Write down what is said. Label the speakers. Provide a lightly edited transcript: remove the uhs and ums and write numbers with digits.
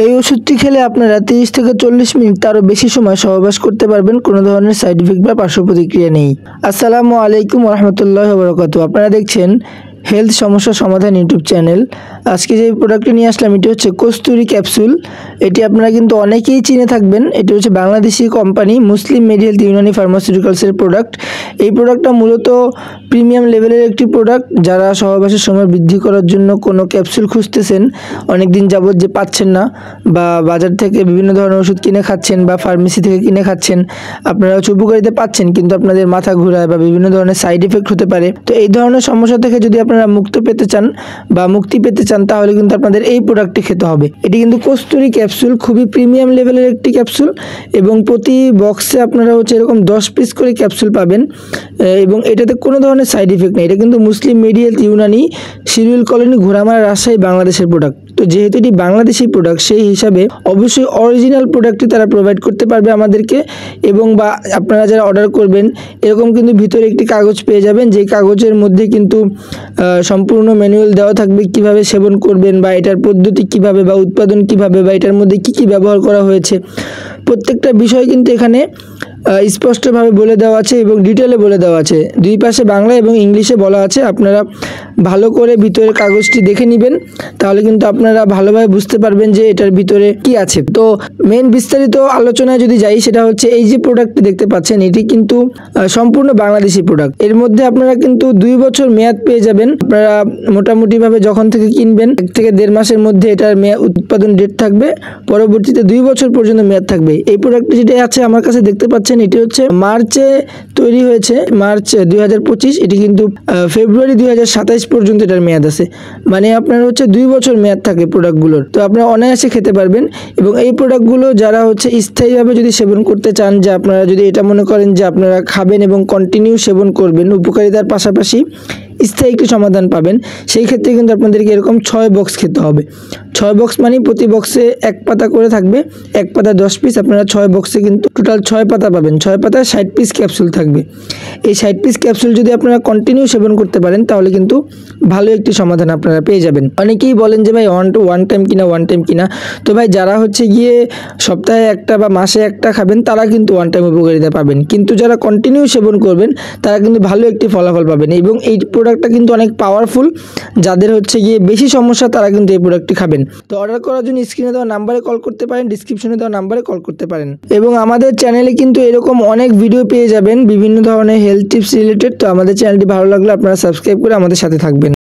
Speaker 1: এই ওষুধটি খেলে আপনারা 30 থেকে 40 মিনিট তারও বেশি সময় সহবাস করতে পারবেন, কোনো ধরনের সাইড ইফেক্ট বা পার্শ্ব প্রতিক্রিয়া নেই। আসসালামু আলাইকুম ওয়া রাহমাতুল্লাহি ওয়া বারাকাতুহু। আপনারা দেখছেন হেলথ সমস্যা সমাধান ইউটিউব চ্যানেল। আজকে যে প্রোডাক্টটি নিয়ে আসলাম এটি হচ্ছে কস্তুরি ক্যাপসুল। এটি আপনারা কিন্তু অনেকেই চিনে থাকবেন। এটি হচ্ছে বাংলাদেশি কোম্পানি মুসলিম মেড হেলথ ইউনানি ফার্মাসিউটিক্যালসের প্রোডাক্ট। এই প্রোডাক্টটা মূলত প্রিমিয়াম লেভেলের একটি প্রোডাক্ট। যারা সহবাসের সময় বৃদ্ধি করার জন্য কোনো ক্যাপসুল খুঁজতেছেন, অনেক দিন যাবত যে পাচ্ছেন না, বা বাজার থেকে বিভিন্ন ধরনের ওষুধ কিনে খাচ্ছেন বা ফার্মেসি থেকে কিনে খাচ্ছেন, আপনারা উপকারিতা পাচ্ছেন কিন্তু আপনাদের মাথা ঘোরায় বা বিভিন্ন ধরনের সাইড ইফেক্ট হতে পারে। তো এই ধরনের সমস্যা থেকে যদি আপনারা মুক্তি পেতে চান তাহলে কিন্তু আপনাদের এই প্রোডাক্টটি খেতে হবে। এটি কিন্তু কস্তুরি ক্যাপসুল, খুবই প্রিমিয়াম লেভেলের একটি ক্যাপসুল এবং প্রতি বক্সে আপনারা হচ্ছে এরকম 10 পিস করে ক্যাপসুল পাবেন এবং এটাতে কোনো ধরনের সাইড ইফেক্ট নেই। এটা কিন্তু মুসলিম মেড হেলথ ইউনানি শিরুইল কলোনি ঘোড়ামারা রাজশাহী বাংলাদেশের প্রোডাক্ট। তো যেহেতু এটি বাংলাদেশি প্রোডাক্ট সেই হিসাবে অবশ্যই অরিজিনাল প্রোডাক্টটি তারা প্রোভাইড করতে পারবে আমাদেরকে। এবং বা আপনারা যারা অর্ডার করবেন এরকম কিন্তু ভিতরে একটি কাগজ পেয়ে যাবেন, যেই কাগজের মধ্যে কিন্তু সম্পূর্ণ ম্যানুয়াল দেওয়া থাকবে কিভাবে সেবন করবেন বা এটার পদ্ধতি কিভাবে বা উৎপাদন কিভাবে বা এটার মধ্যে কি কি ব্যবহার করা হয়েছে, প্রত্যেকটা বিষয় কিন্তু এখানে স্পষ্টভাবে বলে দেওয়া আছে এবং ডিটেলে বলে দেওয়া আছে। দুই পাশে বাংলা এবং ইংলিশে বলা আছে। আপনারা ভালো করে ভিতরের কাগজটি দেখে নেবেন, তাহলে কিন্তু আপনারা ভালোভাবে বুঝতে পারবেন যে এটার ভিতরে কি আছে। তো মেন বিস্তারিত আলোচনায় যদি যাই, সেটা হচ্ছে এই যে প্রোডাক্টটি দেখতে পাচ্ছেন এটি কিন্তু সম্পূর্ণ বাংলাদেশি প্রোডাক্ট। এর মধ্যে আপনারা কিন্তু 2 বছর মেয়াদ পেয়ে যাবেন। আপনারা মোটামুটিভাবে যখন থেকে কিনবেন 1 থেকে 1.5 মাসের মধ্যে এটার উৎপাদন ডেট থাকবে, পরবর্তীতে 2 বছর পর্যন্ত মেয়াদ থাকবে। এই প্রোডাক্টটি যেটা আছে আমার কাছে দেখতে পাচ্ছেন এটি হচ্ছে মার্চে তৈরি হয়েছে, মার্চ 2025। এটি কিন্তু ফেব্রুয়ারি 2027 পর্যন্ত এটার মেয়াদ আছে। মানে আপনার হচ্ছে 2 বছর মেয়াদ থাকে প্রোডাক্টগুলোর। তো আপনারা অনায়াসে খেতে পারবেন এবং এই প্রোডাক্টগুলো যারা হচ্ছে স্থায়ীভাবে যদি সেবন করতে চান, যে আপনারা যদি এটা মনে করেন যে আপনারা খাবেন এবং কন্টিনিউ সেবন করবেন, উপকারিতার পাশাপাশি স্থায়ী একটি সমাধান পাবেন, সেই ক্ষেত্রে কিন্তু আপনাদেরকে এরকম 6 বক্স খেতে হবে। 6 বক্স মানে প্রতি বক্সে 1 পাতা করে থাকবে, 1 পাতা 10 পিস। আপনারা 6 বক্সে কিন্তু টোটাল 6 পাতা পাবেন। 6 পাতায় 60 পিস ক্যাপসুল থাকবে। এই 60 পিস ক্যাপসুল যদি আপনারা কন্টিনিউ সেবন করতে পারেন তাহলে কিন্তু ভালো একটি সমাধান আপনারা পেয়ে যাবেন। অনেকেই বলেন যে ভাই ওয়ান টাইম কিনা। তো ভাই যারা হচ্ছে গিয়ে সপ্তাহে একটা বা মাসে একটা খাবেন তারা কিন্তু ওয়ান টাইম উপকারিতা পাবেন, কিন্তু যারা কন্টিনিউ সেবন করবেন তারা কিন্তু ভালো একটি ফলাফল পাবেন। এবং এই প্রোডাক্টটা কিন্তু অনেক পাওয়ারফুল। যাদের হচ্ছে গিয়ে বেশি সমস্যা তারা কিন্তু এই প্রোডাক্টটি খাবেন। তো অর্ডার করার জন্য স্ক্রিনে দেওয়া নাম্বারে কল করতে পারেন, ডিসক্রিপশনে দেওয়া নাম্বারে কল করতে পারেন। এবং আমাদের চ্যানেলে কিন্তু এরকম অনেক ভিডিও পেয়ে যাবেন বিভিন্ন ধরনের হেলথ টিপস রিলেটেড। তো আমাদের চ্যানেলটি ভালো লাগলে আপনারা সাবস্ক্রাইব করে আমাদের সাথে থাকবেন।